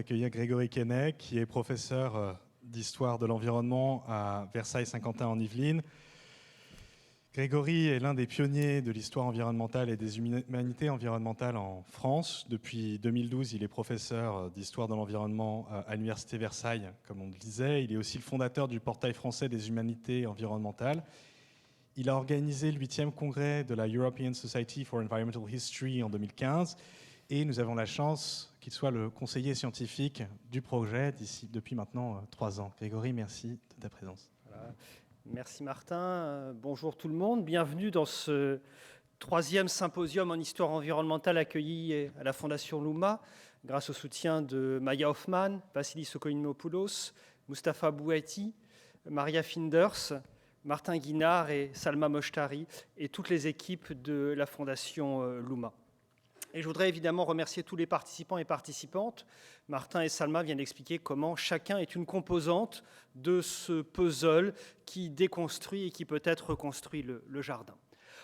Accueillir Grégory Quesnay, qui est professeur d'histoire de l'environnement à Versailles-Saint-Quentin en Yvelines. Grégory est l'un des pionniers de l'histoire environnementale et des humanités environnementales en France. Depuis 2012, il est professeur d'histoire de l'environnement à l'Université Versailles, comme on le disait. Il est aussi le fondateur du portail français des humanités environnementales. Il a organisé le 8e congrès de la European Society for Environmental History en 2015. Et nous avons la chance qu'il soit le conseiller scientifique du projet depuis maintenant 3 ans. Grégory, merci de ta présence. Voilà. Merci Martin. Bonjour tout le monde. Bienvenue dans ce 3e symposium en histoire environnementale accueilli à la Fondation Louma, grâce au soutien de Maya Hoffman, Vassilis Okolimopoulos, Mustapha Bouati, Maria Finders, Martin Guinard et Salma Moshtari et toutes les équipes de la Fondation Louma. Et je voudrais évidemment remercier tous les participants et participantes. Martin et Salma viennent d'expliquer comment chacun est une composante de ce puzzle qui déconstruit et qui peut-être reconstruit le jardin.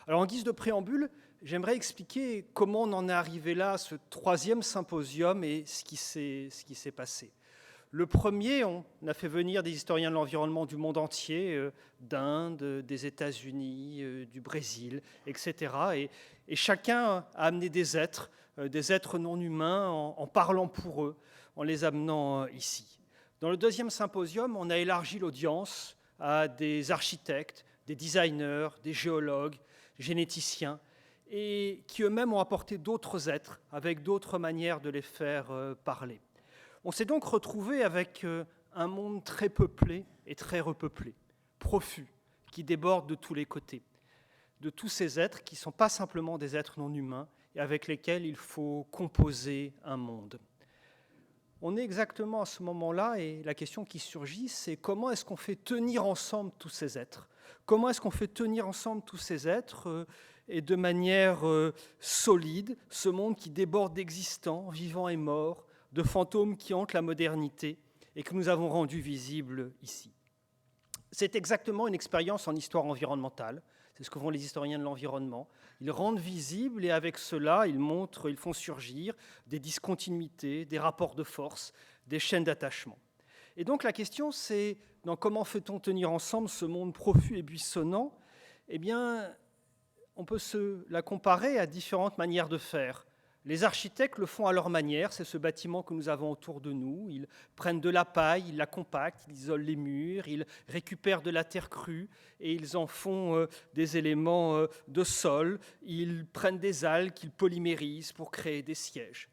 Alors en guise de préambule, j'aimerais expliquer comment on en est arrivé là, à ce 3e symposium et ce qui s'est passé. Le premier, on a fait venir des historiens de l'environnement du monde entier, d'Inde, des États-Unis, du Brésil, etc. Et chacun a amené des êtres non humains, en parlant pour eux, en les amenant ici. Dans le 2e symposium, on a élargi l'audience à des architectes, des designers, des géologues, généticiens, et qui eux-mêmes ont apporté d'autres êtres, avec d'autres manières de les faire parler. On s'est donc retrouvé avec un monde très peuplé et très repeuplé, profus, qui déborde de tous les côtés, de tous ces êtres qui ne sont pas simplement des êtres non humains et avec lesquels il faut composer un monde. On est exactement à ce moment-là et la question qui surgit, c'est comment est-ce qu'on fait tenir ensemble tous ces êtres ? Comment est-ce qu'on fait tenir ensemble tous ces êtres et de manière solide, ce monde qui déborde d'existants, vivants et morts, de fantômes qui hantent la modernité et que nous avons rendu visible ici. C'est exactement une expérience en histoire environnementale. C'est ce que font les historiens de l'environnement. Ils rendent visible et avec cela, ils font surgir des discontinuités, des rapports de force, des chaînes d'attachement. Et donc la question, c'est dans comment fait-on tenir ensemble ce monde profus et buissonnant ? Eh bien, on peut se la comparer à différentes manières de faire. Les architectes le font à leur manière, c'est ce bâtiment que nous avons autour de nous. Ils prennent de la paille, ils la compactent, ils isolent les murs, ils récupèrent de la terre crue et ils en font des éléments de sol. Ils prennent des algues qu'ils polymérisent pour créer des sièges.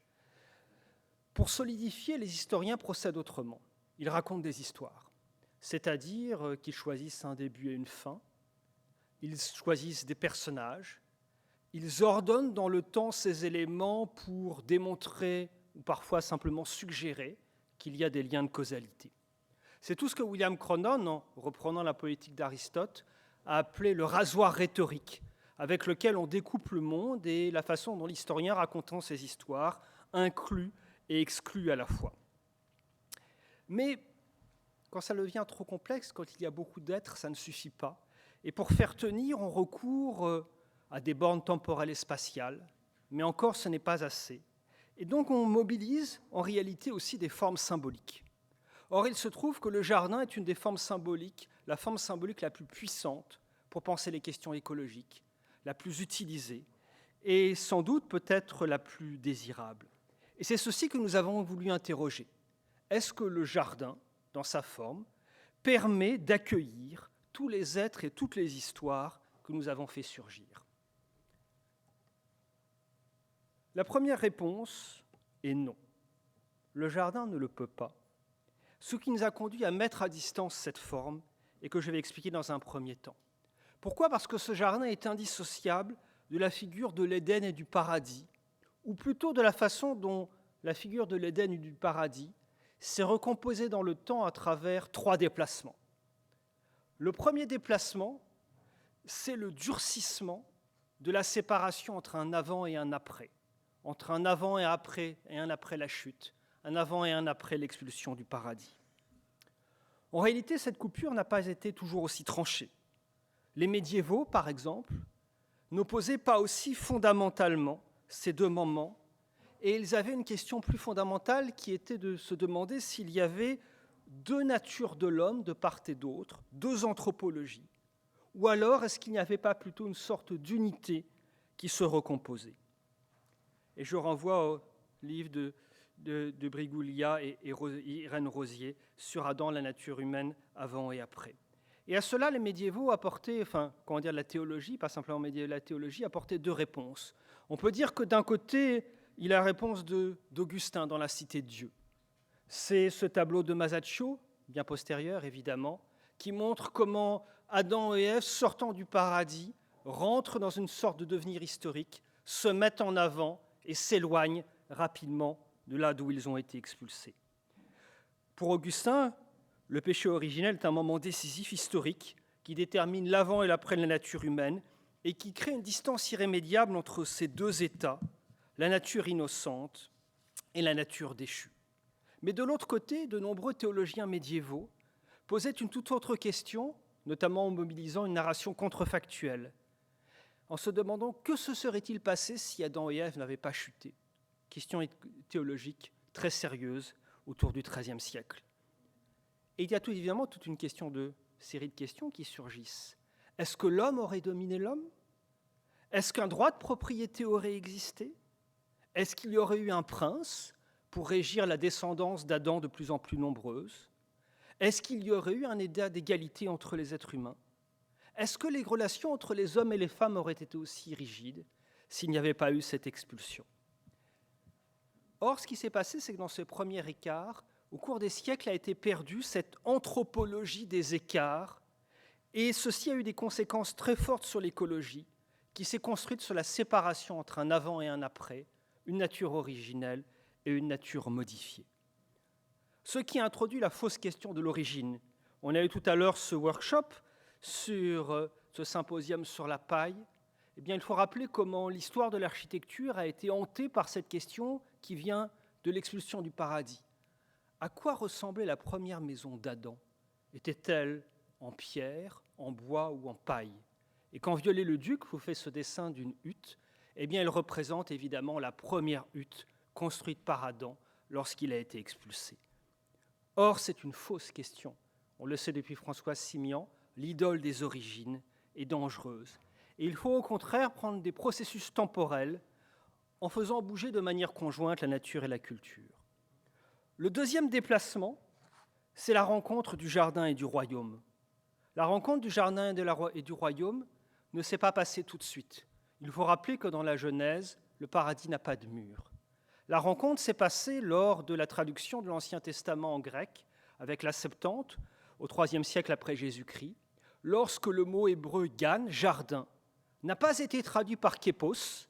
Pour solidifier, les historiens procèdent autrement. Ils racontent des histoires, c'est-à-dire qu'ils choisissent un début et une fin, ils choisissent des personnages, ils ordonnent dans le temps ces éléments pour démontrer ou parfois simplement suggérer qu'il y a des liens de causalité. C'est tout ce que William Cronon, en reprenant la poétique d'Aristote, a appelé le rasoir rhétorique, avec lequel on découpe le monde et la façon dont l'historien, racontant ses histoires, inclut et exclut à la fois. Mais quand ça devient trop complexe, quand il y a beaucoup d'êtres, ça ne suffit pas. Et pour faire tenir, on recourt à des bornes temporelles et spatiales, mais encore ce n'est pas assez. Et donc on mobilise en réalité aussi des formes symboliques. Or il se trouve que le jardin est une des formes symboliques, la forme symbolique la plus puissante pour penser les questions écologiques, la plus utilisée et sans doute peut-être la plus désirable. Et c'est ceci que nous avons voulu interroger. Est-ce que le jardin, dans sa forme, permet d'accueillir tous les êtres et toutes les histoires que nous avons fait surgir ? La première réponse est non. Le jardin ne le peut pas. Ce qui nous a conduit à mettre à distance cette forme et que je vais expliquer dans un premier temps. Pourquoi ? Parce que ce jardin est indissociable de la figure de l'Éden et du paradis, ou plutôt de la façon dont la figure de l'Éden et du paradis s'est recomposée dans le temps à travers 3 déplacements. Le premier déplacement, c'est le durcissement de la séparation entre un avant et un après. Entre un avant et un après la chute, un avant et un après l'expulsion du paradis. En réalité, cette coupure n'a pas été toujours aussi tranchée. Les médiévaux, par exemple, n'opposaient pas aussi fondamentalement ces 2 moments et ils avaient une question plus fondamentale qui était de se demander s'il y avait deux natures de l'homme de part et d'autre, deux anthropologies, ou alors est-ce qu'il n'y avait pas plutôt une sorte d'unité qui se recomposait. Et je renvoie au livre de Brigulia et Irène Rosier sur Adam, la nature humaine, avant et après. Et à cela, les médiévaux apportaient, la théologie, pas simplement la théologie, apportait deux réponses. On peut dire que d'un côté, il y a la réponse d'Augustin dans La Cité de Dieu. C'est ce tableau de Masaccio, bien postérieur évidemment, qui montre comment Adam et Ève, sortant du paradis, rentrent dans une sorte de devenir historique, se mettent en avant et s'éloignent rapidement de là d'où ils ont été expulsés. Pour Augustin, le péché originel est un moment décisif historique qui détermine l'avant et l'après de la nature humaine et qui crée une distance irrémédiable entre ces deux états, la nature innocente et la nature déchue. Mais de l'autre côté, de nombreux théologiens médiévaux posaient une toute autre question, notamment en mobilisant une narration contrefactuelle, en se demandant que se serait-il passé si Adam et Ève n'avaient pas chuté. Question théologique très sérieuse autour du XIIIe siècle. Et il y a tout évidemment toute une série de questions qui surgissent. Est-ce que l'homme aurait dominé l'homme ? Est-ce qu'un droit de propriété aurait existé ? Est-ce qu'il y aurait eu un prince pour régir la descendance d'Adam de plus en plus nombreuse ? Est-ce qu'il y aurait eu un état d'égalité entre les êtres humains ? Est-ce que les relations entre les hommes et les femmes auraient été aussi rigides s'il n'y avait pas eu cette expulsion ? Or, ce qui s'est passé, c'est que dans ce premier écart, au cours des siècles, a été perdue cette anthropologie des écarts, et ceci a eu des conséquences très fortes sur l'écologie, qui s'est construite sur la séparation entre un avant et un après, une nature originelle et une nature modifiée. Ce qui a introduit la fausse question de l'origine. On a eu tout à l'heure ce workshop sur ce symposium sur la paille. Eh bien, il faut rappeler comment l'histoire de l'architecture a été hantée par cette question qui vient de l'expulsion du paradis. À quoi ressemblait la première maison d'Adam ? Était-elle en pierre, en bois ou en paille ? Et quand Viollet-le-Duc vous fait ce dessin d'une hutte, eh bien, elle représente évidemment la première hutte construite par Adam lorsqu'il a été expulsé. Or, c'est une fausse question. On le sait depuis Françoise Simian, l'idole des origines est dangereuse. Et il faut au contraire prendre des processus temporels en faisant bouger de manière conjointe la nature et la culture. Le deuxième déplacement, c'est la rencontre du jardin et du royaume. La rencontre du jardin et du royaume ne s'est pas passée tout de suite. Il faut rappeler que dans la Genèse, le paradis n'a pas de mur. La rencontre s'est passée lors de la traduction de l'Ancien Testament en grec, avec la Septante, au IIIe siècle après Jésus-Christ, lorsque le mot hébreu gan, jardin, n'a pas été traduit par képos,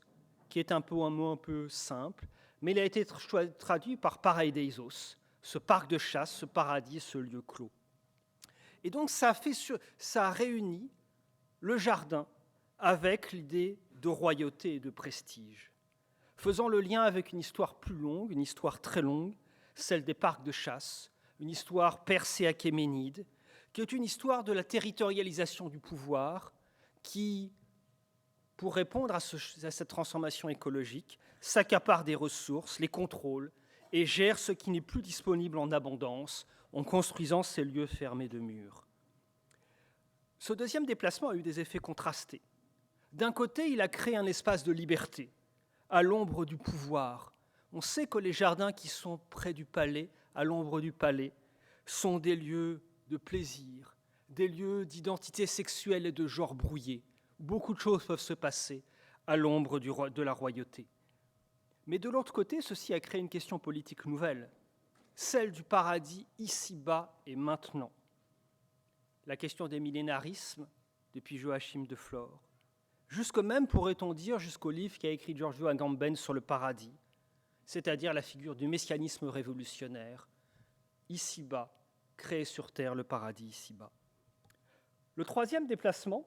qui est un mot un peu simple, mais il a été traduit par paraideisos, ce parc de chasse, ce paradis, ce lieu clos. Et donc ça a réuni le jardin avec l'idée de royauté et de prestige, faisant le lien avec une histoire plus longue, une histoire très longue, celle des parcs de chasse, une histoire perse et achéménide, qui est une histoire de la territorialisation du pouvoir, qui, pour répondre à cette transformation écologique, s'accapare des ressources, les contrôle et gère ce qui n'est plus disponible en abondance en construisant ces lieux fermés de murs. Ce deuxième déplacement a eu des effets contrastés. D'un côté, il a créé un espace de liberté, à l'ombre du pouvoir. On sait que les jardins qui sont près du palais, à l'ombre du palais, sont des lieux de plaisir, des lieux d'identité sexuelle et de genre brouillé. Beaucoup de choses peuvent se passer à l'ombre de la royauté. Mais de l'autre côté, ceci a créé une question politique nouvelle, celle du paradis ici-bas et maintenant. La question des millénarismes, depuis Joachim de Flore, jusque même, pourrait-on dire, jusqu'au livre qu'a écrit Giorgio Agamben sur le paradis, c'est-à-dire la figure du messianisme révolutionnaire, ici-bas, créer sur terre le paradis ici-bas. Le troisième déplacement,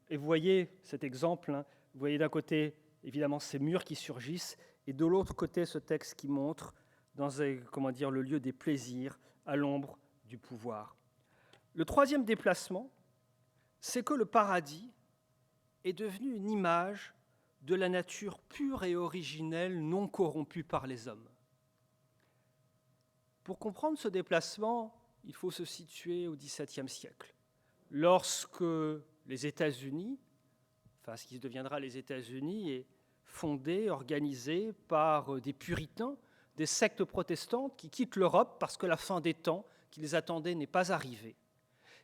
et vous voyez cet exemple, vous voyez d'un côté, évidemment, ces murs qui surgissent, et de l'autre côté, ce texte qui montre le lieu des plaisirs à l'ombre du pouvoir. Le troisième déplacement, c'est que le paradis est devenu une image de la nature pure et originelle, non corrompue par les hommes. Pour comprendre ce déplacement, il faut se situer au XVIIe siècle, lorsque les États-Unis, enfin ce qui deviendra les États-Unis, est fondé, organisé par des puritains, des sectes protestantes qui quittent l'Europe parce que la fin des temps qui les attendait n'est pas arrivée,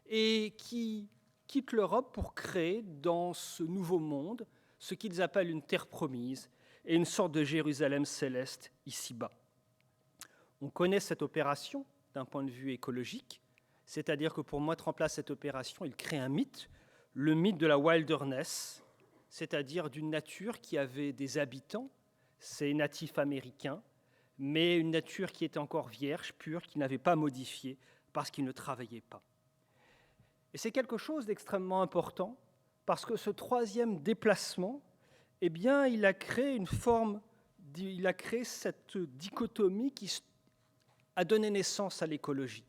et qui quittent l'Europe pour créer dans ce nouveau monde ce qu'ils appellent une terre promise et une sorte de Jérusalem céleste ici-bas. On connaît cette opération d'un point de vue écologique, c'est-à-dire que pour mettre en place cette opération, ils créent un mythe, le mythe de la wilderness, c'est-à-dire d'une nature qui avait des habitants, ces natifs américains, mais une nature qui était encore vierge, pure, qui n'avait pas modifié parce qu'ils ne travaillaient pas. Et c'est quelque chose d'extrêmement important parce que ce troisième déplacement, eh bien, il a créé cette dichotomie qui a donné naissance à l'écologie,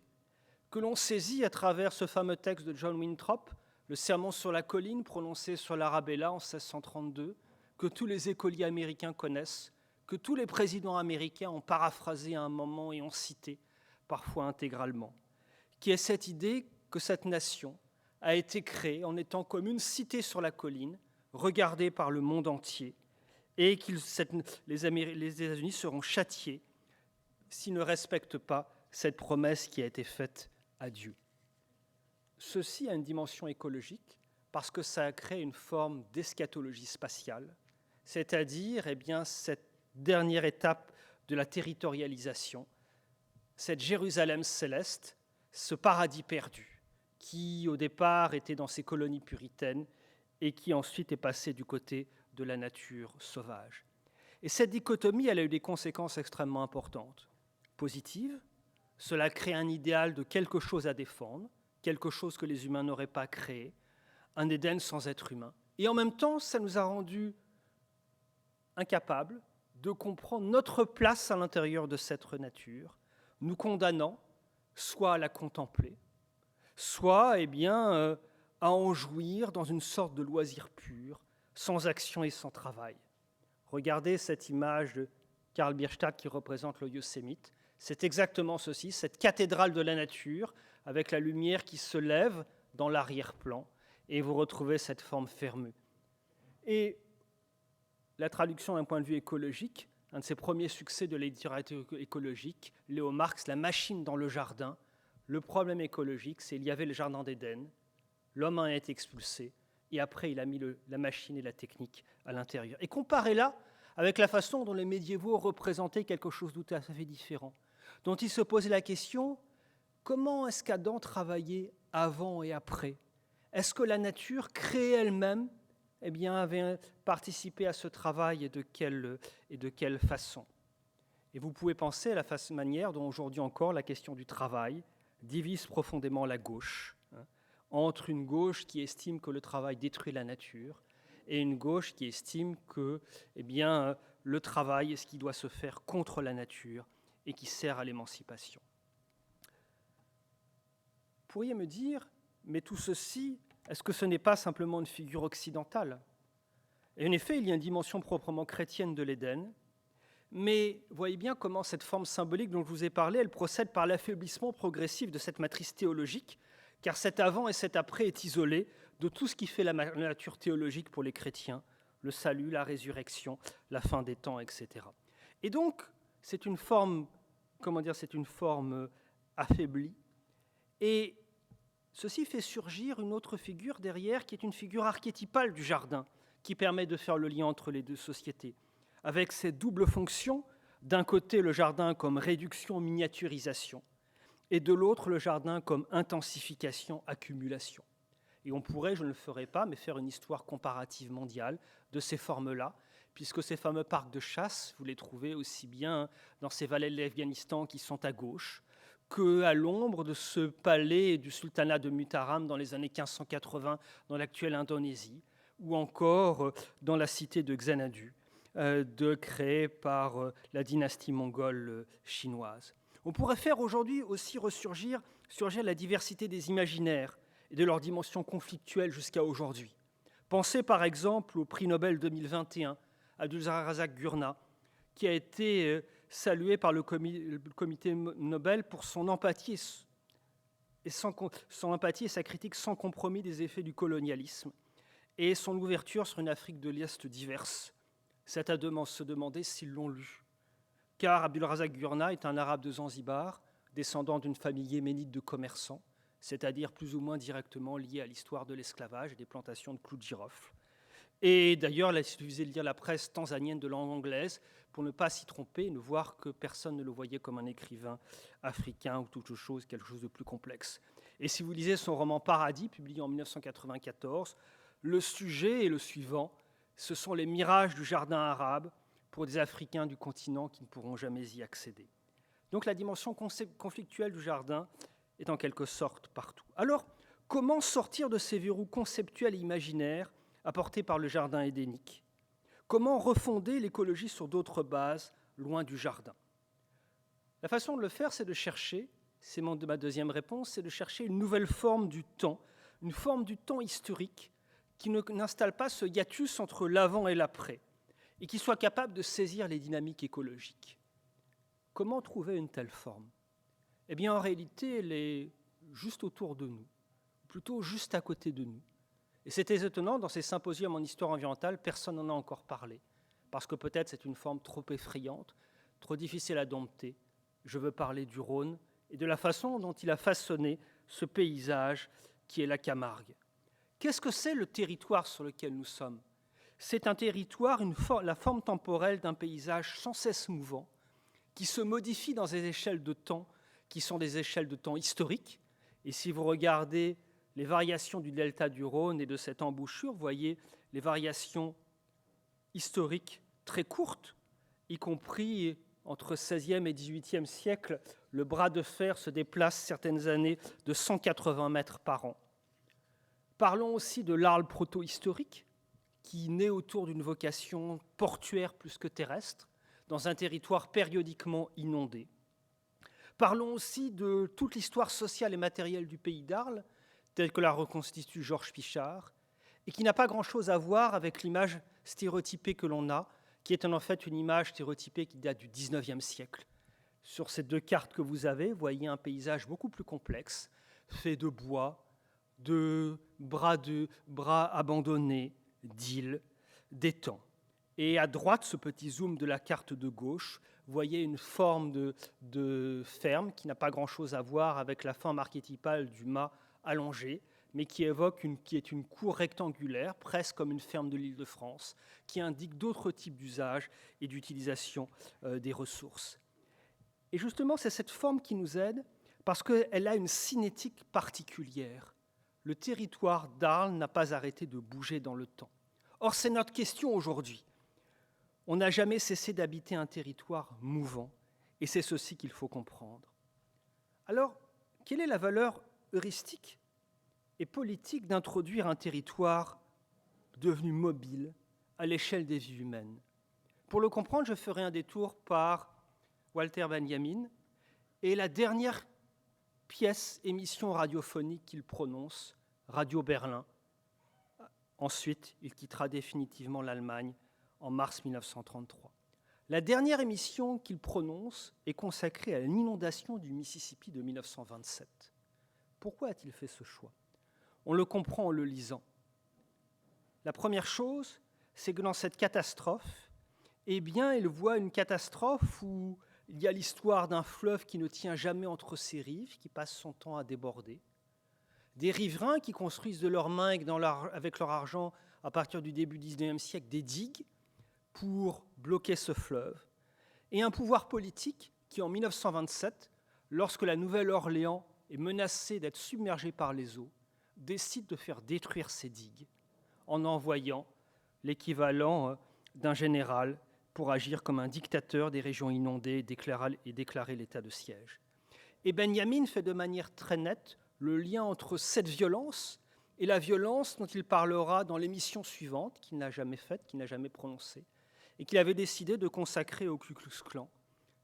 que l'on saisit à travers ce fameux texte de John Winthrop, le Sermon sur la colline prononcé sur l'Arabella en 1632, que tous les écoliers américains connaissent, que tous les présidents américains ont paraphrasé à un moment et ont cité, parfois intégralement, qui est cette idée que cette nation a été créée en étant comme une cité sur la colline, regardée par le monde entier, et que les États-Unis seront châtiés s'ils ne respectent pas cette promesse qui a été faite à Dieu. Ceci a une dimension écologique parce que ça a créé une forme d'eschatologie spatiale, c'est-à-dire cette dernière étape de la territorialisation, cette Jérusalem céleste, ce paradis perdu, qui au départ était dans ces colonies puritaines et qui ensuite est passé du côté de la nature sauvage. Et cette dichotomie, elle a eu des conséquences extrêmement importantes. Positives, cela crée un idéal de quelque chose à défendre, quelque chose que les humains n'auraient pas créé, un Éden sans être humain. Et en même temps, ça nous a rendus incapables de comprendre notre place à l'intérieur de cette nature, nous condamnant soit à la contempler, soit à en jouir dans une sorte de loisir pur, sans action et sans travail. Regardez cette image de Karl Bierstadt qui représente le Yosémite. C'est exactement ceci, cette cathédrale de la nature, avec la lumière qui se lève dans l'arrière-plan, et vous retrouvez cette forme fermée. Et la traduction d'un point de vue écologique, un de ses premiers succès de la littérature écologique, Léo Marx, La machine dans le jardin. Le problème écologique, c'est qu'il y avait le jardin d'Éden, l'homme en a été expulsé, et après il a mis la machine et la technique à l'intérieur. Et comparez-la avec la façon dont les médiévaux représentaient quelque chose de tout à fait différent, dont ils se posaient la question, comment est-ce qu'Adam travaillait avant et après? Est-ce que la nature créée elle-même avait participé à ce travail et de quelle façon? Et vous pouvez penser à la manière dont aujourd'hui encore la question du travail divise profondément la gauche, entre une gauche qui estime que le travail détruit la nature et une gauche qui estime que le travail est ce qui doit se faire contre la nature et qui sert à l'émancipation. Vous pourriez me dire, mais tout ceci, est-ce que ce n'est pas simplement une figure occidentale? Et en effet, il y a une dimension proprement chrétienne de l'Éden, mais voyez bien comment cette forme symbolique dont je vous ai parlé, elle procède par l'affaiblissement progressif de cette matrice théologique, car cet avant et cet après est isolé de tout ce qui fait la nature théologique pour les chrétiens, le salut, la résurrection, la fin des temps, etc. Et donc, c'est une forme affaiblie, et ceci fait surgir une autre figure derrière, qui est une figure archétypale du jardin, qui permet de faire le lien entre les deux sociétés, avec cette double fonction, d'un côté le jardin comme réduction, miniaturisation, et de l'autre le jardin comme intensification, accumulation. Et on pourrait, je ne le ferai pas, mais faire une histoire comparative mondiale de ces formes-là, puisque ces fameux parcs de chasse, vous les trouvez aussi bien dans ces vallées de l'Afghanistan qui sont à gauche, qu'à l'ombre de ce palais du sultanat de Mutaram dans les années 1580 dans l'actuelle Indonésie, ou encore dans la cité de Xanadu, créée par la dynastie mongole chinoise. On pourrait faire aujourd'hui aussi surgir la diversité des imaginaires et de leur dimension conflictuelle jusqu'à aujourd'hui. Pensez par exemple au prix Nobel 2021, Abdulrazak Gurnah, qui a été salué par le comité Nobel pour son empathie et sa critique sans compromis des effets du colonialisme et son ouverture sur une Afrique de l'Est diverse. C'est à se demander s'ils l'ont lu. Car Abdulrazak Gurnah est un arabe de Zanzibar, descendant d'une famille yéménite de commerçants, c'est-à-dire plus ou moins directement lié à l'histoire de l'esclavage et des plantations de clous de girofle. Et d'ailleurs, il suffisait de lire la presse tanzanienne de langue anglaise pour ne pas s'y tromper et ne voir que personne ne le voyait comme un écrivain africain ou quelque chose de plus complexe. Et si vous lisez son roman Paradis, publié en 1994, le sujet est le suivant, ce sont les mirages du jardin arabe pour des Africains du continent qui ne pourront jamais y accéder. Donc la dimension conflictuelle du jardin est en quelque sorte partout. Alors, comment sortir de ces verrous conceptuels et imaginaires apportés par le jardin édénique? Comment refonder l'écologie sur d'autres bases, loin du jardin? La façon de le faire, c'est de chercher, c'est ma deuxième réponse, c'est de chercher une nouvelle forme du temps, une forme du temps historique qui n'installe pas ce hiatus entre l'avant et l'après, et qui soit capable de saisir les dynamiques écologiques. Comment trouver une telle forme? Eh bien, en réalité, elle est juste autour de nous, plutôt juste à côté de nous. Et c'était étonnant, dans ces symposiums en histoire environnementale, personne n'en a encore parlé, parce que peut-être c'est une forme trop effrayante, trop difficile à dompter. Je veux parler du Rhône et de la façon dont il a façonné ce paysage qui est la Camargue. Qu'est-ce que c'est le territoire sur lequel nous sommes? C'est un territoire, la forme temporelle d'un paysage sans cesse mouvant, qui se modifie dans des échelles de temps qui sont des échelles de temps historiques. Et si vous regardez les variations du delta du Rhône et de cette embouchure, vous voyez les variations historiques très courtes, y compris entre 16e et 18e siècle, le bras de fer se déplace certaines années de 180 mètres par an. Parlons aussi de l'Arles proto-historique, qui naît autour d'une vocation portuaire plus que terrestre, dans un territoire périodiquement inondé. Parlons aussi de toute l'histoire sociale et matérielle du pays d'Arles, telle que la reconstitue Georges Pichard, et qui n'a pas grand-chose à voir avec l'image stéréotypée que l'on a, qui est en fait une image stéréotypée qui date du XIXe siècle. Sur ces deux cartes que vous avez, vous voyez un paysage beaucoup plus complexe, fait de bois, de bras abandonnés, d'îles, d'étangs. Et à droite, ce petit zoom de la carte de gauche, vous voyez une forme de ferme qui n'a pas grand-chose à voir avec la forme archétypale du mât allongé, mais qui est une cour rectangulaire, presque comme une ferme de l'Île-de-France, qui indique d'autres types d'usages et d'utilisation des ressources. Et justement, c'est cette forme qui nous aide parce qu'elle a une cinétique particulière. Le territoire d'Arles n'a pas arrêté de bouger dans le temps. Or, c'est notre question aujourd'hui. On n'a jamais cessé d'habiter un territoire mouvant, et c'est ceci qu'il faut comprendre. Alors, quelle est la valeur heuristique et politique d'introduire un territoire devenu mobile à l'échelle des vies humaines? Pour le comprendre, je ferai un détour par Walter Benjamin et la dernière émission radiophonique qu'il prononce, Radio Berlin. Ensuite, il quittera définitivement l'Allemagne en mars 1933. La dernière émission qu'il prononce est consacrée à l'inondation du Mississippi de 1927. Pourquoi a-t-il fait ce choix? On le comprend en le lisant. La première chose, c'est que dans cette catastrophe, eh bien, il voit une catastrophe où il y a l'histoire d'un fleuve qui ne tient jamais entre ses rives, qui passe son temps à déborder, des riverains qui construisent de leurs mains et avec leur argent, à partir du début du XIXe siècle, des digues pour bloquer ce fleuve, et un pouvoir politique qui, en 1927, lorsque la Nouvelle-Orléans est menacée d'être submergée par les eaux, décide de faire détruire ces digues en envoyant l'équivalent d'un général pour agir comme un dictateur des régions inondées et déclarer l'état de siège. Et Benjamin fait de manière très nette le lien entre cette violence et la violence dont il parlera dans l'émission suivante, qu'il n'a jamais faite, qu'il n'a jamais prononcée, et qu'il avait décidé de consacrer au Ku Klux Klan,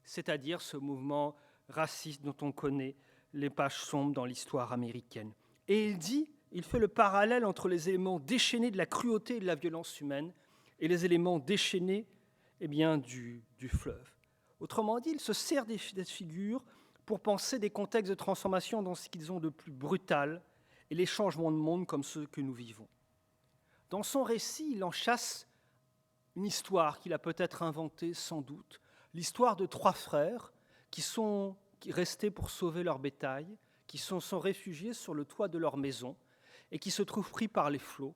c'est-à-dire ce mouvement raciste dont on connaît les pages sombres dans l'histoire américaine. Et il dit il fait le parallèle entre les éléments déchaînés de la cruauté et de la violence humaine et les éléments déchaînés du fleuve. Autrement dit, il se sert des figures pour penser des contextes de transformation dans ce qu'ils ont de plus brutal et les changements de monde comme ceux que nous vivons. Dans son récit, il enchâsse une histoire qu'il a peut-être inventée sans doute, l'histoire de 3 frères qui sont restés pour sauver leur bétail, qui sont réfugiés sur le toit de leur maison et qui se trouvent pris par les flots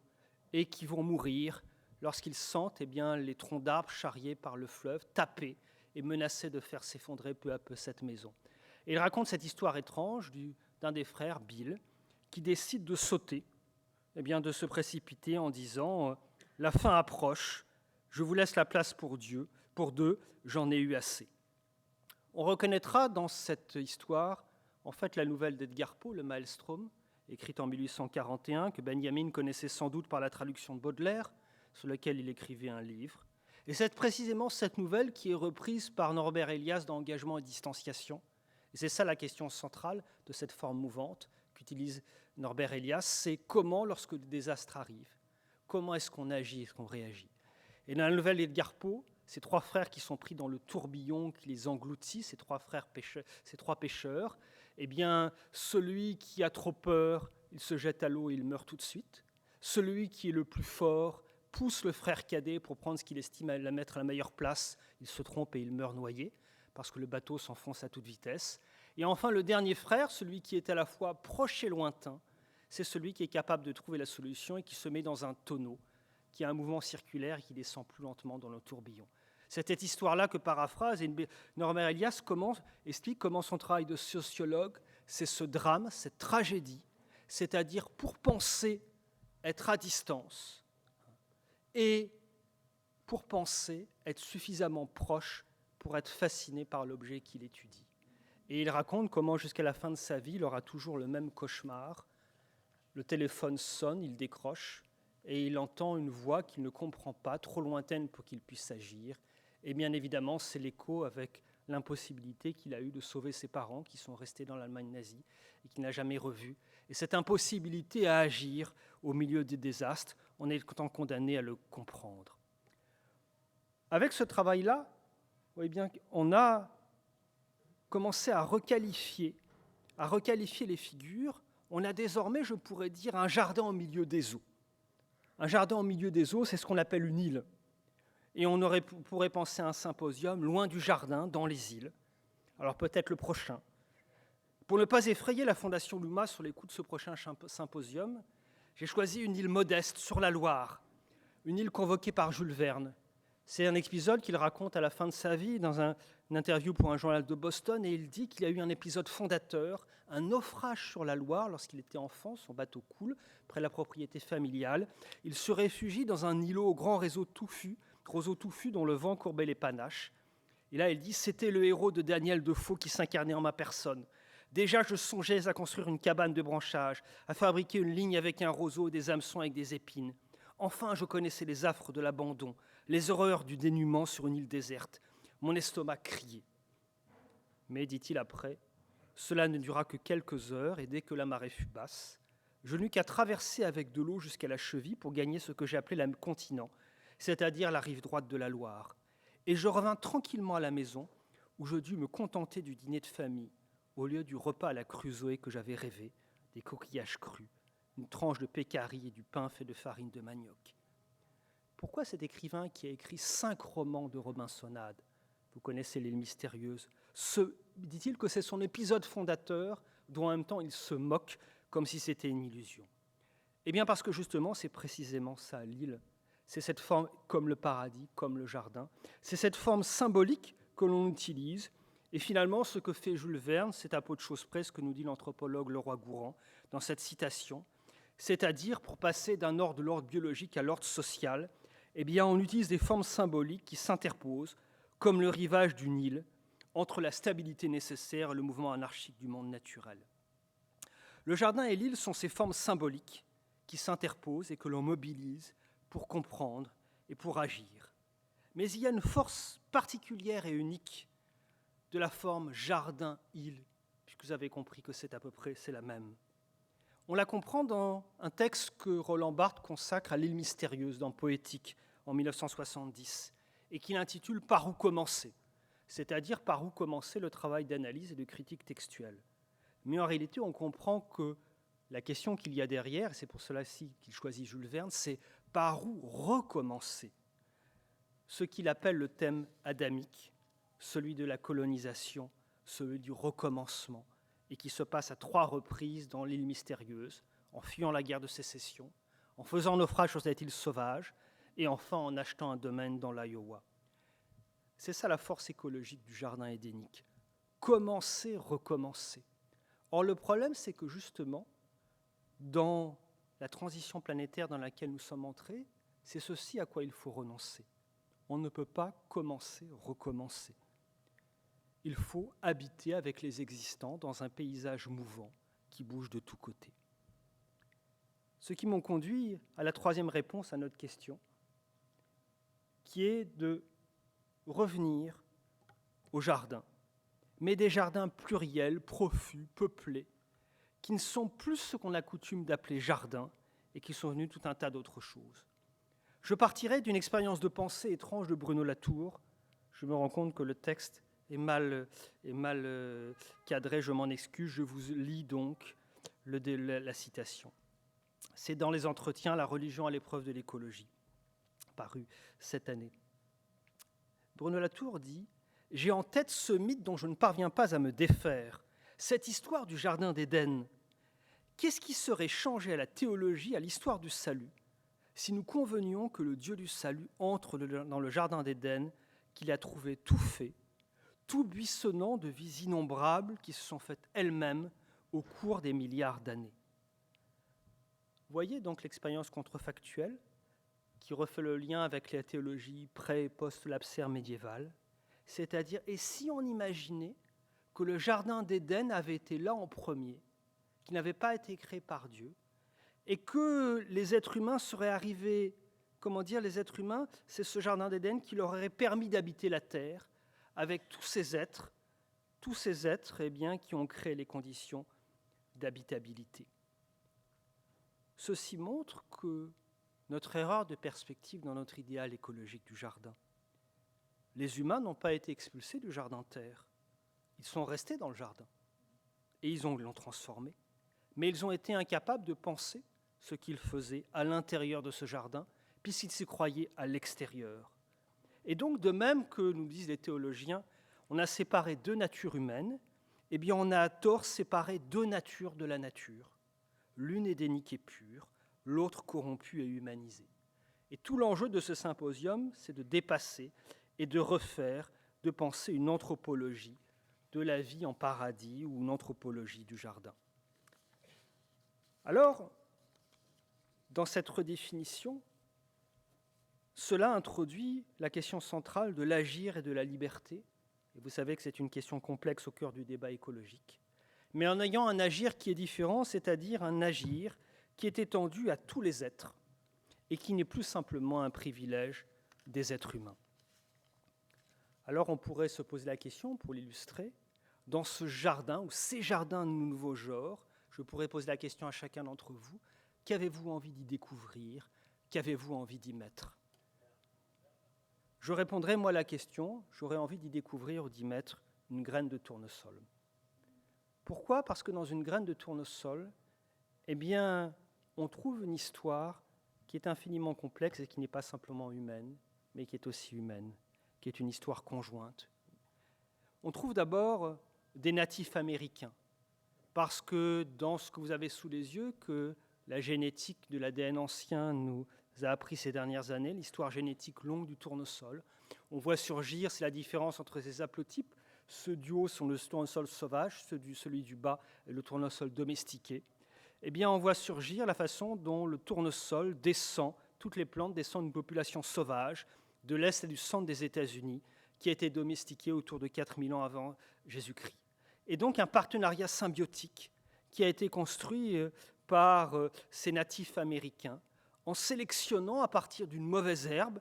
et qui vont mourir lorsqu'ils sentent les troncs d'arbres charriés par le fleuve taper et menacer de faire s'effondrer peu à peu cette maison. Et il raconte cette histoire étrange d'un des frères, Bill, qui décide de sauter, de se précipiter en disant « La fin approche, je vous laisse la place pour deux, j'en ai eu assez ». On reconnaîtra dans cette histoire en fait la nouvelle d'Edgar Poe, le Maelstrom, écrite en 1841, que Benjamin connaissait sans doute par la traduction de Baudelaire, sur lequel il écrivait un livre. Et c'est précisément cette nouvelle qui est reprise par Norbert Elias dans Engagement et distanciation. Et c'est ça la question centrale de cette forme mouvante qu'utilise Norbert Elias, c'est comment, lorsque des désastres arrivent, comment est-ce qu'on agit, est-ce qu'on réagit. Et dans la nouvelle d'Edgar Poe, ces 3 frères qui sont pris dans le tourbillon qui les engloutit, ces 3 pêcheurs, celui qui a trop peur, il se jette à l'eau et il meurt tout de suite. Celui qui est le plus fort pousse le frère cadet pour prendre ce qu'il estime à la mettre à la meilleure place. Il se trompe et il meurt noyé parce que le bateau s'enfonce à toute vitesse. Et enfin, le dernier frère, celui qui est à la fois proche et lointain, c'est celui qui est capable de trouver la solution et qui se met dans un tonneau, qui a un mouvement circulaire et qui descend plus lentement dans le tourbillon. C'est cette histoire-là que paraphrase et Norbert Elias explique comment son travail de sociologue, c'est ce drame, cette tragédie, c'est-à-dire pour penser, être à distance et pour penser, être suffisamment proche pour être fasciné par l'objet qu'il étudie. Et il raconte comment jusqu'à la fin de sa vie, il aura toujours le même cauchemar. Le téléphone sonne, il décroche et il entend une voix qu'il ne comprend pas, trop lointaine pour qu'il puisse agir. Et bien évidemment, c'est l'écho avec l'impossibilité qu'il a eue de sauver ses parents qui sont restés dans l'Allemagne nazie et qu'il n'a jamais revu. Et cette impossibilité à agir au milieu des désastres, on est condamné à le comprendre. Avec ce travail-là, vous voyez bien qu'on a commencé à requalifier les figures. On a désormais, je pourrais dire, un jardin au milieu des eaux. Un jardin au milieu des eaux, c'est ce qu'on appelle une île. Et on pourrait penser à un symposium loin du jardin, dans les îles. Alors peut-être le prochain. Pour ne pas effrayer la Fondation Luma sur les coups de ce prochain symposium, j'ai choisi une île modeste sur la Loire, une île convoquée par Jules Verne. C'est un épisode qu'il raconte à la fin de sa vie dans une interview pour un journal de Boston, et il dit qu'il y a eu un épisode fondateur, un naufrage sur la Loire lorsqu'il était enfant, son bateau coule près de la propriété familiale. Il se réfugie dans un îlot au grand roseau touffu dont le vent courbait les panaches. Et là, il dit « C'était le héros de Daniel Defoe qui s'incarnait en ma personne. Déjà, je songeais à construire une cabane de branchage, à fabriquer une ligne avec un roseau et des hameçons avec des épines. Enfin, je connaissais les affres de l'abandon, les horreurs du dénuement sur une île déserte. Mon estomac criait. Mais, dit-il après, cela ne dura que quelques heures, et dès que la marée fut basse, je n'eus qu'à traverser avec de l'eau jusqu'à la cheville pour gagner ce que j'appelais le continent, c'est-à-dire la rive droite de la Loire. Et je revins tranquillement à la maison, où je dus me contenter du dîner de famille, au lieu du repas à la Crusoé que j'avais rêvé, des coquillages crus, une tranche de pécari et du pain fait de farine de manioc. Pourquoi cet écrivain qui a écrit 5 romans de robinsonnade, vous connaissez l'île mystérieuse, dit-il que c'est son épisode fondateur dont en même temps il se moque comme si c'était une illusion? Eh bien parce que justement c'est précisément ça, l'île. C'est cette forme comme le paradis, comme le jardin. C'est cette forme symbolique que l'on utilise. Et finalement, ce que fait Jules Verne, c'est à peu de choses près ce que nous dit l'anthropologue Leroy-Gourhan dans cette citation. C'est-à-dire, pour passer de l'ordre biologique à l'ordre social, eh bien, on utilise des formes symboliques qui s'interposent, comme le rivage d'une île, entre la stabilité nécessaire et le mouvement anarchique du monde naturel. Le jardin et l'île sont ces formes symboliques qui s'interposent et que l'on mobilise pour comprendre et pour agir. Mais il y a une force particulière et unique de la forme jardin-île, puisque vous avez compris que c'est à peu près la même. On la comprend dans un texte que Roland Barthes consacre à l'île mystérieuse dans Poétique en 1970 et qu'il intitule « Par où commencer ?», c'est-à-dire par où commencer le travail d'analyse et de critique textuelle. Mais en réalité, on comprend que la question qu'il y a derrière, et c'est pour cela qu'il choisit Jules Verne, c'est par où recommencer ce qu'il appelle le thème adamique, celui de la colonisation, celui du recommencement, et qui se passe à 3 reprises dans l'île mystérieuse, en fuyant la guerre de sécession, en faisant naufrage sur cette île sauvage, et enfin en achetant un domaine dans l'Iowa. C'est ça la force écologique du jardin édénique. Commencer, recommencer. Or, le problème, c'est que justement, dans la transition planétaire dans laquelle nous sommes entrés, c'est ceci à quoi il faut renoncer. On ne peut pas commencer, recommencer. Il faut habiter avec les existants dans un paysage mouvant qui bouge de tous côtés. Ce qui m'ont conduit à la 3e réponse à notre question, qui est de revenir au jardin, mais des jardins pluriels, profus, peuplés, qui ne sont plus ce qu'on a coutume d'appeler jardins et qui sont venus tout un tas d'autres choses. Je partirai d'une expérience de pensée étrange de Bruno Latour. Je me rends compte que le texte est mal cadré, je m'en excuse, je vous lis donc la citation. C'est dans les entretiens « La religion à l'épreuve de l'écologie », paru cette année. Bruno Latour dit « J'ai en tête ce mythe dont je ne parviens pas à me défaire, cette histoire du jardin d'Éden. Qu'est-ce qui serait changé à la théologie, à l'histoire du salut, si nous convenions que le Dieu du salut entre dans le jardin d'Éden, qu'il a trouvé tout fait, tout buissonnant de vies innombrables qui se sont faites elles-mêmes au cours des milliards d'années. » Voyez donc l'expérience contrefactuelle qui refait le lien avec la théologie pré- et post-lapsaire médiévale, c'est-à-dire, et si on imaginait que le jardin d'Éden avait été là en premier, qui n'avait pas été créé par Dieu, et que les êtres humains seraient arrivés, les êtres humains, c'est ce jardin d'Éden qui leur aurait permis d'habiter la terre avec tous ces êtres qui ont créé les conditions d'habitabilité. Ceci montre que notre erreur de perspective dans notre idéal écologique du jardin. Les humains n'ont pas été expulsés du jardin terre. Ils sont restés dans le jardin et ils l'ont transformé. Mais ils ont été incapables de penser ce qu'ils faisaient à l'intérieur de ce jardin, puisqu'ils se croyaient à l'extérieur. Et donc, de même que nous disent les théologiens, on a séparé 2 natures humaines, eh bien on a à tort séparé 2 natures de la nature. L'une édénique et pure, l'autre corrompue et humanisée. Et tout l'enjeu de ce symposium, c'est de dépasser et de refaire, de penser une anthropologie de la vie en paradis ou une anthropologie du jardin. Alors, dans cette redéfinition, cela introduit la question centrale de l'agir et de la liberté. Et vous savez que c'est une question complexe au cœur du débat écologique. Mais en ayant un agir qui est différent, c'est-à-dire un agir qui est étendu à tous les êtres et qui n'est plus simplement un privilège des êtres humains. Alors on pourrait se poser la question, pour l'illustrer, dans ce jardin ou ces jardins de nouveaux genres, je pourrais poser la question à chacun d'entre vous, qu'avez-vous envie d'y découvrir, qu'avez-vous envie d'y mettre ? Je répondrai, moi, à la question, j'aurais envie d'y découvrir ou d'y mettre une graine de tournesol. Pourquoi ? Parce que dans une graine de tournesol, eh bien, on trouve une histoire qui est infiniment complexe et qui n'est pas simplement humaine, mais qui est aussi humaine, qui est une histoire conjointe. On trouve d'abord des natifs américains, parce que dans ce que vous avez sous les yeux, que la génétique de l'ADN ancien nous a appris ces dernières années, l'histoire génétique longue du tournesol, on voit surgir, c'est la différence entre ces haplotypes. Ceux du haut sont le tournesol sauvage, celui du bas est le tournesol domestiqué. Eh bien, on voit surgir la façon dont le tournesol descend, toutes les plantes descendent d'une population sauvage de l'Est et du centre des États-Unis qui a été domestiquée autour de 4000 ans avant Jésus-Christ. Et donc un partenariat symbiotique qui a été construit par ces natifs américains en sélectionnant à partir d'une mauvaise herbe,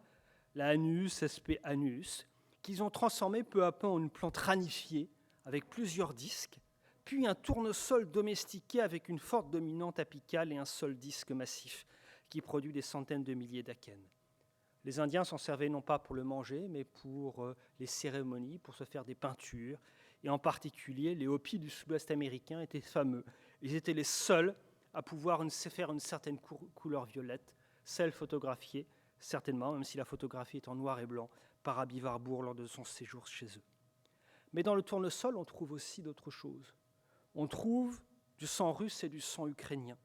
la Anuus sp. Annuus, qu'ils ont transformé peu à peu en une plante ramifiée avec plusieurs disques, puis un tournesol domestiqué avec une forte dominante apicale et un seul disque massif qui produit des centaines de milliers d'acènes. Les Indiens s'en servaient non pas pour le manger, mais pour les cérémonies, pour se faire des peintures. Et en particulier, les Hopis du sud-ouest américain étaient fameux. Ils étaient les seuls à pouvoir faire une certaine couleur violette, celle photographiée, certainement, même si la photographie est en noir et blanc, par Abby Warburg lors de son séjour chez eux. Mais dans le tournesol, on trouve aussi d'autres choses. On trouve du sang russe et du sang ukrainien.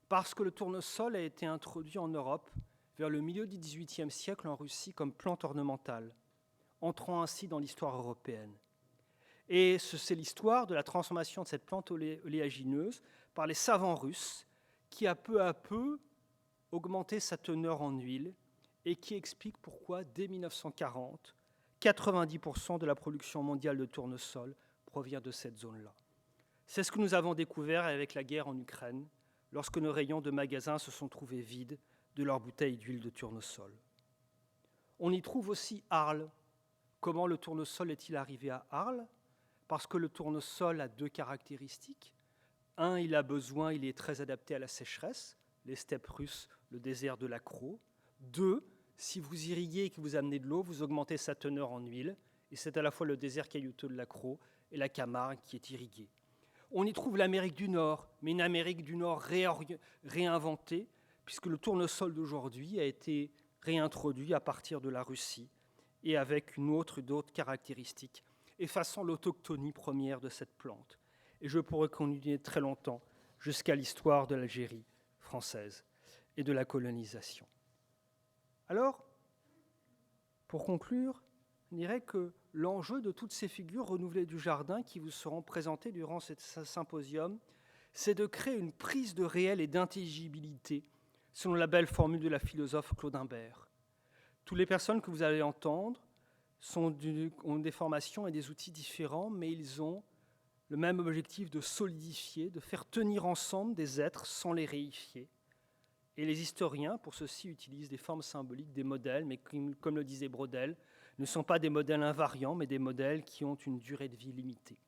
Parce que le tournesol a été introduit en Europe vers le milieu du XVIIIe siècle en Russie comme plante ornementale, entrant ainsi dans l'histoire européenne. Et c'est l'histoire de la transformation de cette plante oléagineuse par les savants russes qui a peu à peu augmenté sa teneur en huile et qui explique pourquoi, dès 1940, 90% de la production mondiale de tournesol provient de cette zone-là. C'est ce que nous avons découvert avec la guerre en Ukraine, lorsque nos rayons de magasins se sont trouvés vides de leurs bouteilles d'huile de tournesol. On y trouve aussi Arles. Comment le tournesol est-il arrivé à Arles ? Parce que le tournesol a deux caractéristiques. Un, il est très adapté à la sécheresse, les steppes russes, le désert de l'Accro. Deux, si vous irriguez et que vous amenez de l'eau, vous augmentez sa teneur en huile. Et c'est à la fois le désert caillouteux de l'Accro et la Camargue qui est irriguée. On y trouve l'Amérique du Nord, mais une Amérique du Nord réinventée, puisque le tournesol d'aujourd'hui a été réintroduit à partir de la Russie et avec d'autres caractéristiques, effaçant l'autochtonie première de cette plante. Et je pourrais continuer très longtemps jusqu'à l'histoire de l'Algérie française et de la colonisation. Alors, pour conclure, je dirais que l'enjeu de toutes ces figures renouvelées du jardin qui vous seront présentées durant ce symposium, c'est de créer une prise de réel et d'intelligibilité, selon la belle formule de la philosophe Claude Imbert. Toutes les personnes que vous allez entendre ont des formations et des outils différents, mais ils ont le même objectif de solidifier, de faire tenir ensemble des êtres sans les réifier. Et les historiens, pour ceci, utilisent des formes symboliques, des modèles, mais comme le disait Braudel, ne sont pas des modèles invariants, mais des modèles qui ont une durée de vie limitée.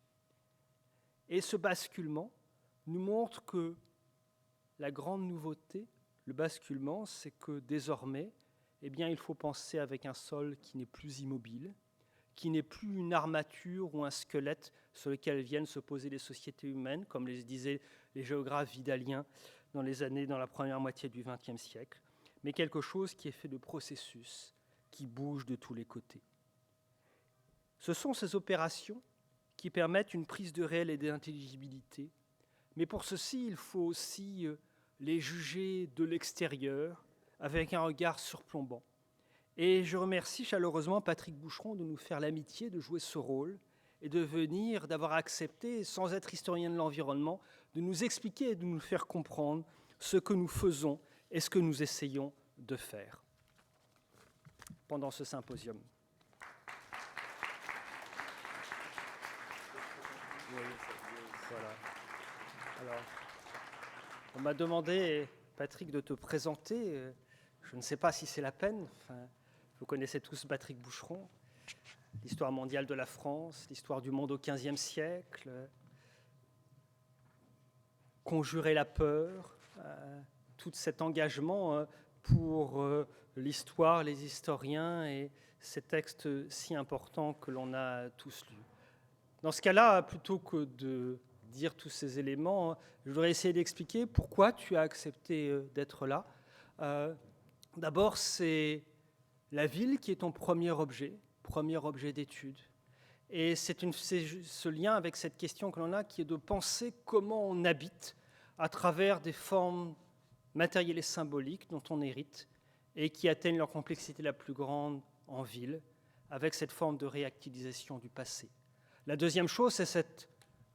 Et ce basculement nous montre que la grande nouveauté, le basculement, c'est que désormais, il faut penser avec un sol qui n'est plus immobile, qui n'est plus une armature ou un squelette sur lequel viennent se poser les sociétés humaines, comme les disaient les géographes vidaliens dans la première moitié du XXe siècle, mais quelque chose qui est fait de processus, qui bouge de tous les côtés. Ce sont ces opérations qui permettent une prise de réel et d'intelligibilité, mais pour ceci, il faut aussi les juger de l'extérieur avec un regard surplombant. Et je remercie chaleureusement Patrick Boucheron de nous faire l'amitié de jouer ce rôle et d'avoir accepté, sans être historien de l'environnement, de nous expliquer et de nous faire comprendre ce que nous faisons et ce que nous essayons de faire pendant ce symposium. Voilà. Alors, on m'a demandé, Patrick, de te présenter. Je ne sais pas si c'est la peine. Vous connaissez tous Patrick Boucheron, l'histoire mondiale de la France, l'histoire du monde au XVe siècle, conjurer la peur, tout cet engagement pour l'histoire, les historiens et ces textes si importants que l'on a tous lus. Dans ce cas-là, plutôt que de dire tous ces éléments, je voudrais essayer d'expliquer pourquoi tu as accepté d'être là. D'abord, c'est la ville qui est ton premier objet d'étude. Et c'est ce lien avec cette question que l'on a qui est de penser comment on habite à travers des formes matérielles et symboliques dont on hérite et qui atteignent leur complexité la plus grande en ville, avec cette forme de réactualisation du passé. La deuxième chose, c'est cet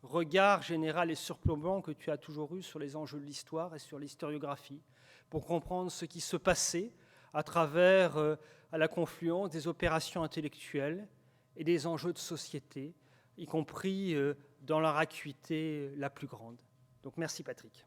regard général et surplombant que tu as toujours eu sur les enjeux de l'histoire et sur l'historiographie, pour comprendre ce qui se passait à travers à la confluence des opérations intellectuelles et des enjeux de société, y compris dans leur acuité la plus grande. Donc merci Patrick.